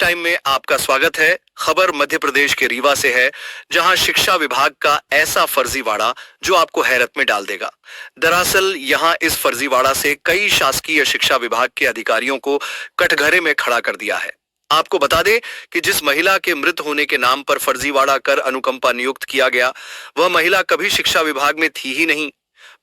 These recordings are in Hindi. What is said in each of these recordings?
टाइम में आपका स्वागत है। खबर मध्य प्रदेश के रीवा से है, जहां शिक्षा विभाग का ऐसा फर्जीवाड़ा जो आपको हैरत में डाल देगा। दरअसल यहां इस फर्जीवाड़ा से कई शासकीय शिक्षा विभाग के अधिकारियों को कटघरे में खड़ा कर दिया है। आपको बता दें कि जिस महिला के मृत होने के नाम पर फर्जीवाड़ा कर अनुकंपा नियुक्त किया गया, वह महिला कभी शिक्षा विभाग में थी ही नहीं।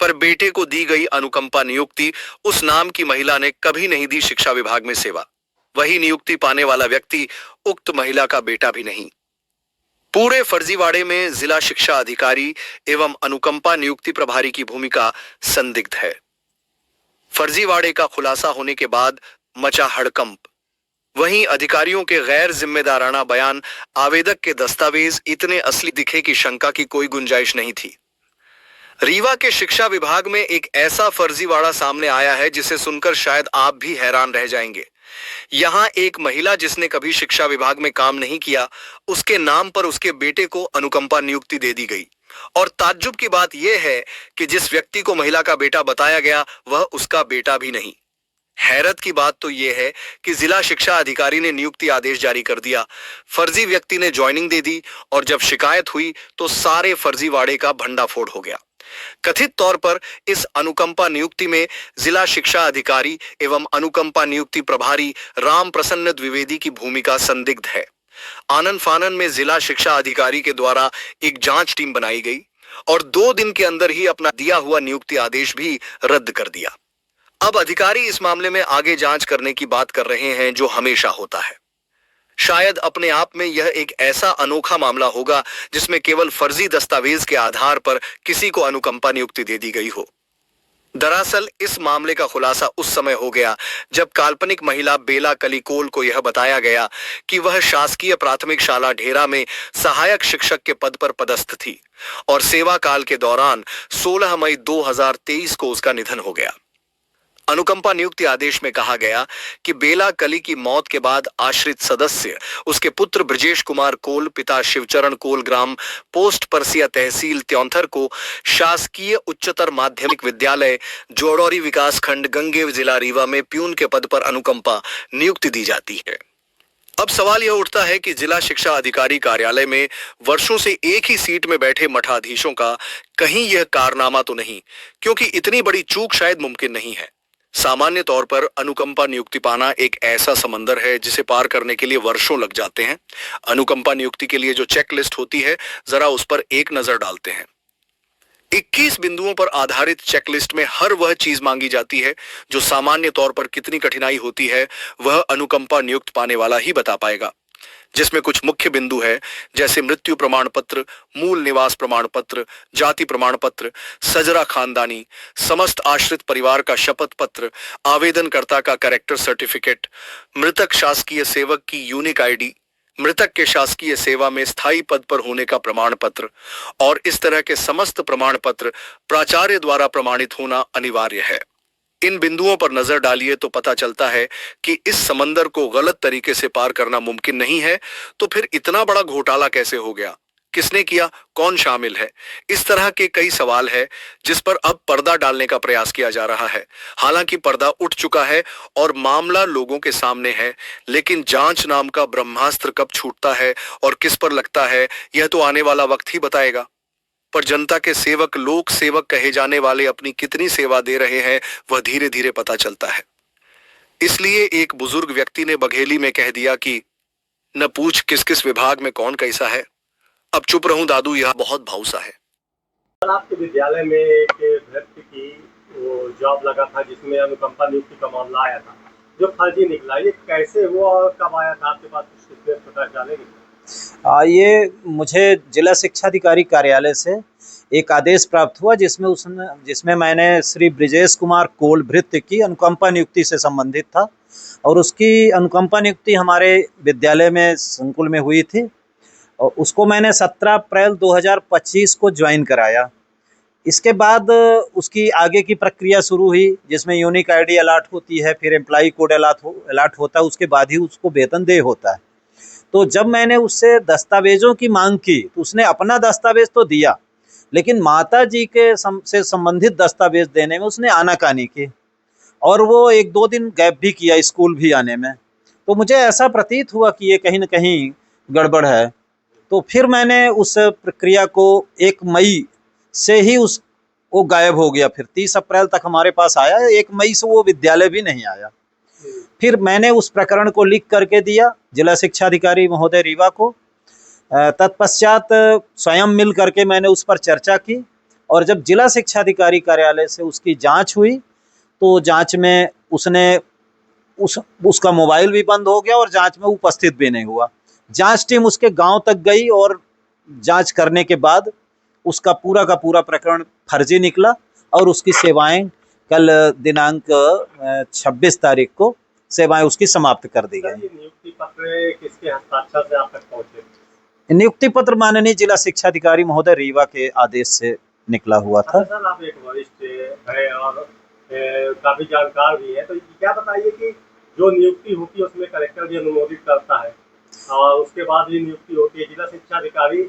पर बेटे को दी गई अनुकंपा नियुक्ति उस नाम की महिला ने कभी नहीं दी शिक्षा विभाग में सेवा। वही नियुक्ति पाने वाला व्यक्ति उक्त महिला का बेटा भी नहीं। पूरे फर्जीवाड़े में जिला शिक्षा अधिकारी एवं अनुकंपा नियुक्ति प्रभारी की भूमिका संदिग्ध है। फर्जीवाड़े का खुलासा होने के बाद मचा हड़कंप। वहीं अधिकारियों के गैर जिम्मेदाराना बयान, आवेदक के दस्तावेज इतने असली दिखे कि शंका की कोई गुंजाइश नहीं थी। रीवा के शिक्षा विभाग में एक ऐसा फर्जीवाड़ा सामने आया है जिसे सुनकर शायद आप भी हैरान रह जाएंगे। यहां एक महिला जिसने कभी शिक्षा विभाग में काम नहीं किया, उसके नाम पर उसके बेटे को अनुकंपा नियुक्ति दे दी गई। और ताज्जुब की बात यह है कि जिस व्यक्ति को महिला का बेटा बताया गया, वह उसका बेटा भी नहीं। हैरत की बात तो यह है कि जिला शिक्षा अधिकारी ने नियुक्ति आदेश जारी कर दिया, फर्जी व्यक्ति ने ज्वाइनिंग दे दी और जब शिकायत हुई तो सारे फर्जीवाड़े का भंडाफोड़ हो गया। कथित तौर पर इस अनुकंपा नियुक्ति में जिला शिक्षा अधिकारी एवं अनुकंपा नियुक्ति प्रभारी राम प्रसन्न द्विवेदी की भूमिका संदिग्ध है। आनन फानन में जिला शिक्षा अधिकारी के द्वारा एक जांच टीम बनाई गई और 2 दिन के अंदर ही अपना दिया हुआ नियुक्ति आदेश भी रद्द कर दिया। अब अधिकारी इस मामले में आगे जांच करने की बात कर रहे हैं, जो हमेशा होता है। शायद अपने आप में यह एक ऐसा अनोखा मामला होगा जिसमें केवल फर्जी दस्तावेज के आधार पर किसी को अनुकंपा नियुक्ति दे दी गई हो। दरअसल इस मामले का खुलासा उस समय हो गया जब काल्पनिक महिला बेला कलिकोल को यह बताया गया कि वह शासकीय प्राथमिक शाला ढेरा में सहायक शिक्षक के पद पर पदस्थ थी और सेवा काल के दौरान 16 मई 2023 को उसका निधन हो गया। अनुकंपा नियुक्ति आदेश में कहा गया कि बेला कली की मौत के बाद आश्रित सदस्य उसके पुत्र ब्रजेश कुमार कोल, पिता शिवचरण कोल, ग्राम पोस्ट परसिया, तहसील त्योंथर को शासकीय उच्चतर माध्यमिक विद्यालय जोड़ौरी विकास खंड, गंगेव, जिला रीवा में प्यून के पद पर अनुकंपा नियुक्ति दी जाती है। अब सवाल यह उठता है कि जिला शिक्षा अधिकारी कार्यालय में वर्षों से एक ही सीट में बैठे मठाधीशों का कहीं यह कारनामा तो नहीं, क्योंकि इतनी बड़ी चूक शायद मुमकिन नहीं है। सामान्य तौर पर अनुकंपा नियुक्ति पाना एक ऐसा समंदर है जिसे पार करने के लिए वर्षों लग जाते हैं। अनुकंपा नियुक्ति के लिए जो चेकलिस्ट होती है, जरा उस पर एक नजर डालते हैं। 21 बिंदुओं पर आधारित चेकलिस्ट में हर वह चीज मांगी जाती है जो सामान्य तौर पर कितनी कठिनाई होती है वह अनुकंपा नियुक्त पाने वाला ही बता पाएगा। जिसमें कुछ मुख्य बिंदु है, जैसे मृत्यु प्रमाण पत्र, मूल निवास प्रमाण पत्र, जाति प्रमाण पत्र, सजरा खानदानी, समस्त आश्रित परिवार का शपथ पत्र, आवेदनकर्ता का कैरेक्टर सर्टिफिकेट, मृतक शासकीय सेवक की यूनिक आईडी, मृतक के शासकीय सेवा में स्थायी पद पर होने का प्रमाण पत्र और इस तरह के समस्त प्रमाण पत्र प्राचार्य द्वारा प्रमाणित होना अनिवार्य है। इन बिंदुओं पर नजर डालिए तो पता चलता है कि इस समंदर को गलत तरीके से पार करना मुमकिन नहीं है। तो फिर इतना बड़ा घोटाला कैसे हो गया, किसने किया, कौन शामिल है? इस तरह के कई सवाल है जिस पर अब पर्दा डालने का प्रयास किया जा रहा है। हालांकि पर्दा उठ चुका है और मामला लोगों के सामने है, लेकिन जांच नाम का ब्रह्मास्त्र कब छूटता है और किस पर लगता है, यह तो आने वाला वक्त ही बताएगा। पर जनता के सेवक, लोक सेवक कहे जाने वाले अपनी कितनी सेवा दे रहे हैं, वह धीरे धीरे पता चलता है। इसलिए एक बुजुर्ग व्यक्ति ने बघेली में कह दिया कि न पूछ किस किस विभाग में कौन कैसा है। अब चुप रहूं दादू, यह बहुत भावुसा है। आपके विद्यालय में एक व्यक्ति की वो जॉब लगा था जिसमें अनुकंपा नियुक्ति का मामला आया था, जो फर्जी निकला। ये कैसे हुआ और कब आया था आपके पास, कुछ डिटेल्स पता चलेगी? ये मुझे जिला शिक्षा अधिकारी कार्यालय से एक आदेश प्राप्त हुआ जिसमें मैंने श्री ब्रजेश कुमार कोल भृत्य की अनुकंपा नियुक्ति से संबंधित था और उसकी अनुकंपा नियुक्ति हमारे विद्यालय में संकुल में हुई थी और उसको मैंने 17 अप्रैल 2025 को ज्वाइन कराया। इसके बाद उसकी आगे की प्रक्रिया शुरू हुई, जिसमें यूनिक आईडी अलॉट होती है, फिर एम्प्लॉय कोड अलॉट होता है, उसके बाद ही उसको वेतन देय होता है। तो जब मैंने उससे दस्तावेजों की मांग की तो उसने अपना दस्तावेज तो दिया, लेकिन माता जी के से संबंधित दस्तावेज देने में उसने आनाकानी की और वो 1-2 दिन गैप भी किया स्कूल भी आने में। तो मुझे ऐसा प्रतीत हुआ कि ये कहीं न कहीं गड़बड़ है। तो फिर मैंने उस प्रक्रिया को 1 मई से ही वो गायब हो गया। फिर 30 अप्रैल तक हमारे पास आया, 1 मई से वो विद्यालय भी नहीं आया। फिर मैंने उस प्रकरण को लिख करके दिया जिला शिक्षा अधिकारी महोदय रीवा को। तत्पश्चात स्वयं मिल करके मैंने उस पर चर्चा की, और जब जिला शिक्षा अधिकारी कार्यालय से उसकी जांच हुई तो जांच में उसका मोबाइल भी बंद हो गया और जांच में उपस्थित भी नहीं हुआ। जांच टीम उसके गांव तक गई और जांच करने के बाद उसका पूरा का पूरा प्रकरण फर्जी निकला और उसकी सेवाएं कल दिनांक 26 तारीख को सेवाएं उसकी समाप्त कर दी गई। नियुक्ति पत्र किसके हस्ताक्षर से आप तक पहुंचे? नियुक्ति पत्र माननीय जिला शिक्षा अधिकारी महोदय रीवा के आदेश से निकला हुआ था। सर, आप एक वरिष्ठ है और काफी जानकार भी है, तो क्या बताइए कि जो नियुक्ति होती है उसमें कलेक्टर भी अनुमोदित करता है और उसके बाद ही नियुक्ति होती है। जिला शिक्षा अधिकारी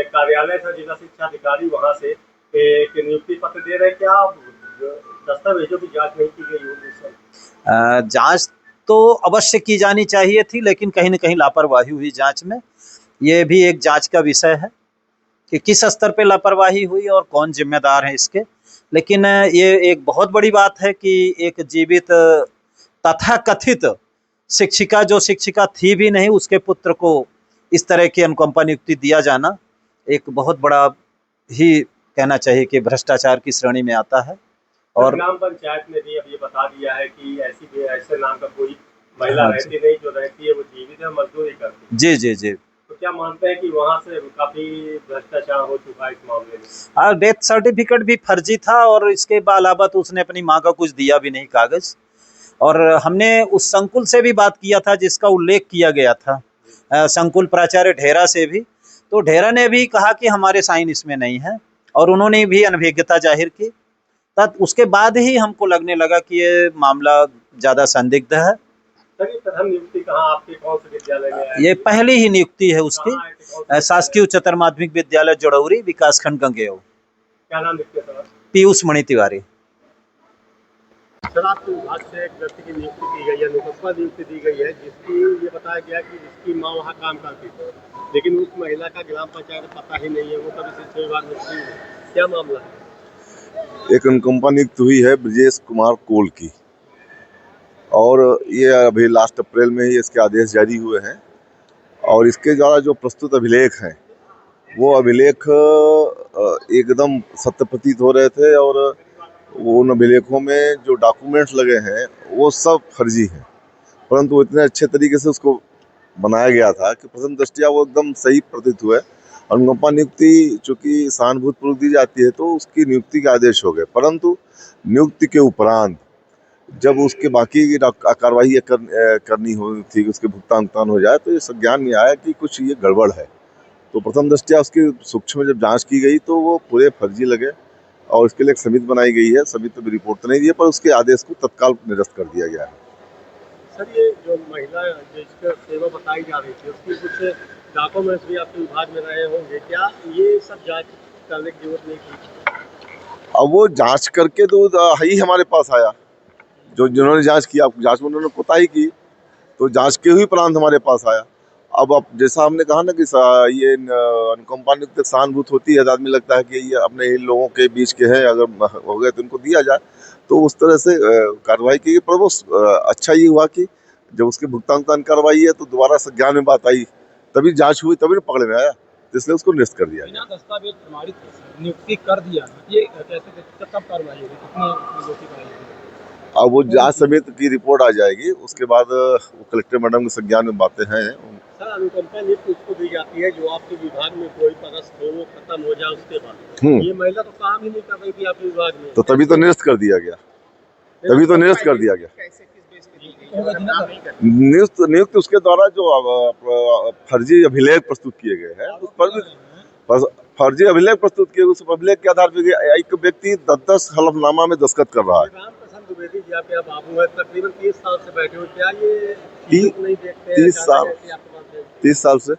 कार्यालय से जिला शिक्षा अधिकारी वहां से एक नियुक्ति पत्र दे रहे, क्या दस्तावेजों की जांच नहीं की गई होगी सर? जांच तो अवश्य की जानी चाहिए थी, लेकिन कहीं न कहीं लापरवाही हुई जांच में। ये भी एक जांच का विषय है कि किस स्तर पे लापरवाही हुई और कौन जिम्मेदार है इसके। लेकिन ये एक बहुत बड़ी बात है कि एक जीवित तथाकथित शिक्षिका, जो शिक्षिका थी भी नहीं, उसके पुत्र को इस तरह की अनुकंपा नियुक्ति दिया जाना एक बहुत बड़ा ही कहना चाहिए कि भ्रष्टाचार की श्रेणी में आता है। और ग्राम पंचायत ने भी अब ये बता दिया है कि ऐसे नाम का कोई महिला रहती नहीं, जो रहती है वो जीवित है, मजदूरी करती है। जी जी जी। तो क्या मानते हैं कि वहाँ से काफी भ्रष्टाचार हो चुका है इस मामले में? हाँ, डेथ सर्टिफिकेट भी फर्जी था और इसके अलावा तो उसने अपनी माँ का कुछ दिया भी नहीं कागज। और हमने उस संकुल से भी बात किया था जिसका उल्लेख किया गया था, संकुल प्राचार्य ढेरा से भी, तो ढेरा ने भी कहा कि हमारे साइन इसमें नहीं है और उन्होंने भी अनभिज्ञता जाहिर की। तब उसके बाद ही हमको लगने लगा कि ये मामला ज़्यादा संदिग्ध है। सर, ये प्रथम नियुक्ति कहाँ आपके कौन से विद्यालय में है? ये पहली ही नियुक्ति है उसकी, शासकीय उच्चतर माध्यमिक विद्यालय जड़ौरी, विकासखंड गंगेव। क्या नाम लिखते हैं सर? पीयूष मणि तिवारी। सर, आपके विभाग से एक व्यक्ति की नियुक्ति की गई है, अनुकंपा नियुक्ति दी गई है, जिसकी ये बताया गया कि जिसकी माँ वहाँ काम करती थी, लेकिन उस महिला का ग्राम पंचायत पता ही नहीं है, वो कभी शिक्षा विभाग में थी। क्या मामला है? एक अनुकंपा नियुक्त हुई है ब्रिजेश कुमार कोल की, और ये अभी लास्ट अप्रैल में ही इसके आदेश जारी हुए हैं। और इसके द्वारा जो प्रस्तुत अभिलेख हैं वो अभिलेख एकदम सत्य प्रतीत हो रहे थे, और वो उन अभिलेखों में जो डॉक्यूमेंट्स लगे हैं वो सब फर्जी हैं। परंतु इतने अच्छे तरीके से उसको बनाया गया था कि प्रथम दृष्टया वो एकदम सही प्रतीत हुए। अनुकंपा नियुक्ति चूँकि सहानुभूतिपूर्वक दी जाती है तो उसकी नियुक्ति के आदेश हो गए, परंतु नियुक्ति के उपरांत जब उसके बाकी कार्रवाई करनी हो थी, उसके भुगतान हो जाए, तो ये संज्ञान में आया कि कुछ ये गड़बड़ है। तो प्रथम दृष्टया उसकी सूक्ष्म में जब जांच की गई तो वो पूरे फर्जी लगे और इसके लिए एक समिति बनाई गई है। समिति तो रिपोर्ट तो नहीं दी है, पर उसके आदेश को तत्काल निरस्त कर दिया गया है। सर, ये जो महिला जिसका सेवा बताई जा रही थी उसकी कुछ डॉक्यूमेंट्स भी आपके विभाग में रहे होंगे, क्या ये सब जांच करने की जरूरत नहीं थी? अब वो जांच करके तो ही हमारे पास आया, जिन्होंने जांच किया, जांच में उन्होंने कोताही की, तो जांच के ही उपरांत हमारे पास आया। अब जैसा हमने कहा ना कि ये अनुकंपा नियुक्ति सहानुभूत होती है, आदमी लगता है कि ये अपने इन लोगों के बीच के हैं, अगर हो गए तो इनको दिया जाए, तो उस तरह से कार्रवाई की गई। पर वो अच्छा ये हुआ कि जब उसके भुगतान कार्रवाई है तो दोबारा संज्ञान में बात आई, तभी जांच हुई, तभी पकड़ में आया, इसलिए उसको निरस्त कर दिया। बिना दस्तावेज प्रमाणित नियुक्ति कर दिया, ये कैसे कब कार्रवाई होगी, कितनी? अब वो जांच समिति की रिपोर्ट आ जाएगी, उसके बाद वो कलेक्टर मैडम के संज्ञान में बातें हैं। सर, अनुकंपा नियुक्ति उसको दी जाती है जो आपके विभाग में कोई पदस्थ हो, वो खत्म हो जाए उसके बाद। ये महिला तो काम ही नहीं कर रही थी आपके विभाग में, तो तभी तो निरस्त कर दिया गया, तभी तो निरस्त कर दिया गया। नियुक्त उसके द्वारा जो फर्जी अभिलेख प्रस्तुत किए गए हैं, उस पर भी फर्जी अभिलेख प्रस्तुत किए, उस अभिलेख के आधार पर एक व्यक्ति 10 हलफनामा में दस्तखत कर रहा है। द्विवेदी जी, आप बाबू है, तकरीबन 30 साल से बैठे हो, क्या ये नहीं देखते? 30 साल से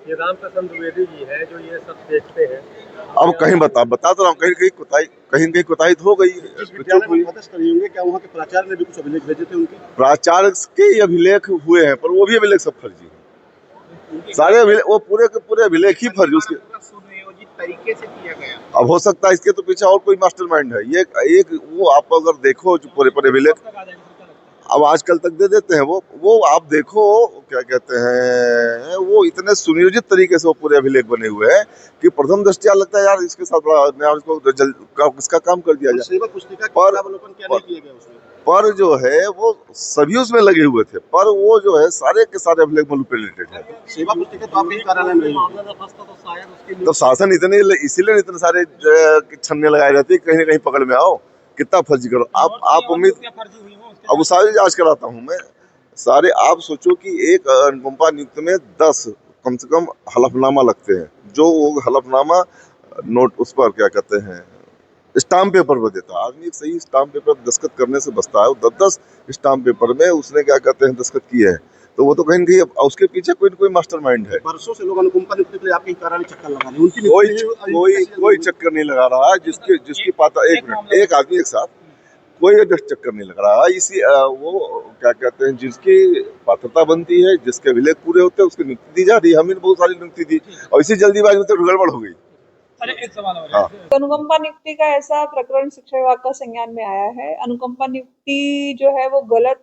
ये रामप्रसाद द्विवेदी जी है जो ये सब देखते हैं। अब कहीं बता तो रहा हूँ, कहीं कहीं कुताही तो हो गई है, जिस इसमें विद्यालय चूक हुई। में पदस्थ रही होंगे, क्या वहाँ के प्राचार्य ने भी कुछ अभिलेख भेजे थे उनके? प्राचार्य के ही अभिलेख हुए हैं, पर वो भी अभिलेख सब फर्जी हैं। सारे अभिलेख, वो पूरे के पूरे अभिलेख ही फर्जी उसके। सुनियोजित तरीके से किया गया। अब हो सकता है इसके तो पीछे और कोई मास्टरमाइंड है। ये एक वो आप अगर देखो जो पूरे पूरे अभिलेख कब तक आ जाएगा, सर, क्या लगता है? अब आजकल तक दे देते हैं। वो आप देखो क्या कहते हैं, वो इतने सुनियोजित तरीके से वो पूरे अभिलेख बने हुए हैं कि प्रथम दृष्टया लगता है यार इसके साथ बड़ा अन्याय, इसको इसका काम कर दिया जाए। सेवा पुस्तिका पर- अवलोकन क्या नहीं किया गया उसमें? पर जो है वो सभी उसमें लगे हुए थे, पर वो जो है सारे के सारे अभिलेख मैनिपुलेटेड है। सेवा पुस्तिका तो आपके कार्यालय में मामला न फंसता तो शायद उसके तो शासन इसीलिए इतने सारे छन्ने लगाए रहते हैं, कहीं ना कहीं पकड़ में आओ, कितना फर्जी करो। आप उम्मीद, क्या फर्जी हुई हो उसके अब वो सारी जांच कराता हूँ मैं सारे। आप सोचो कि एक अनुकंपा नियुक्त में 10 कम से कम हलफनामा लगते हैं, जो वो हलफनामा नोट उस पर क्या कहते हैं स्टाम्प पेपर पर देता है। आदमी एक सही स्टाम्प पेपर पर दस्तखत करने से बचता है। 10 स्टाम्प पेपर में उसने क्या कहते हैं दस्तखत किए हैं, तो वो तो कहीं ना कहीं उसके पीछे कोई न कोई मास्टरमाइंड है। वर्षों से लोग अनुकंपा नियुक्ति के लिए आपके कार्यालय चक्कर लगा रहे हैं। उनकी कोई नियुक्ति कोई कोई चक्कर नहीं लगा रहा है। जिसकी पाता एक आदमी एक साथ कोई चक्कर नहीं लग रहा है। इसी वो क्या कहते हैं जिसकी पात्रता बनती है, जिसके अभिलेख पूरे होते हैं, उसकी नियुक्ति दी जा रही है। हमने बहुत सारी नियुक्ति दी और इसी जल्दीबाजी में तो गड़बड़ हो गई। अरे एक सवाल और हाँ। है। अनुकंपा नियुक्ति का ऐसा प्रकरण शिक्षा विभाग का संज्ञान में आया है। अनुकंपा नियुक्ति जो है वो गलत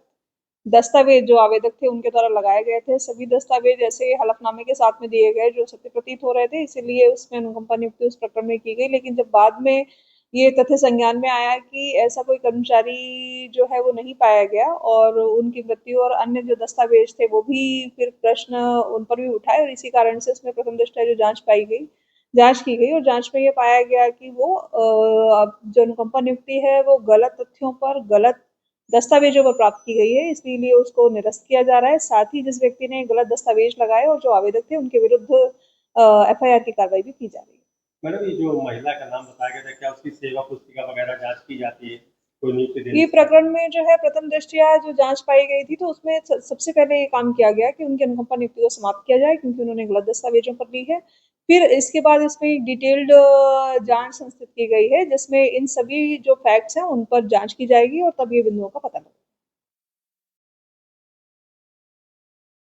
दस्तावेज जो आवेदक थे उनके द्वारा लगाए गए थे। सभी दस्तावेज ऐसे हलफनामे के साथ में दिए गए जो सत्य प्रतीत हो रहे थे, इसीलिए उसमें अनुकंपा नियुक्ति उस प्रकरण में की गई। लेकिन जब बाद में ये तथ्य संज्ञान में आया कि ऐसा कोई कर्मचारी जो है वो नहीं पाया गया और उनकी मृत्यु और अन्य जो दस्तावेज थे वो भी फिर प्रश्न उन पर भी उठाए और इसी कारण से उसमें प्रथम दृष्टया जो जांच की गई और जांच में ये पाया गया कि वो जो अनुकंपा नियुक्ति है वो गलत तथ्यों पर, गलत दस्तावेजों पर प्राप्त की गई है, इसलिए उसको निरस्त किया जा रहा है। साथ ही जिस व्यक्ति ने गलत दस्तावेज लगाए और जो आवेदक थे उनके विरुद्ध एफआईआर की कार्रवाई भी की जा रही है। मैडम, ये जो महिला का नाम बताया गया था, क्या उसकी सेवा पुस्तिका वगैरह जांच की जाती है कोई नियुक्ति देने ये से? प्रकरण में जो है प्रथम दृष्टया जो जांच पाई गई थी तो उसमें सबसे पहले ये काम किया गया कि उनकी अनुकंपा नियुक्ति को समाप्त किया जाए क्योंकि उन्होंने गलत दस्तावेजों पर ली है। फिर इसके बाद इसमें एक डिटेल्ड जांच संस्थित की गई है जिसमें इन सभी जो फैक्ट्स हैं उन पर जांच की जाएगी और तब ये बिंदुओं का पता लगेगा।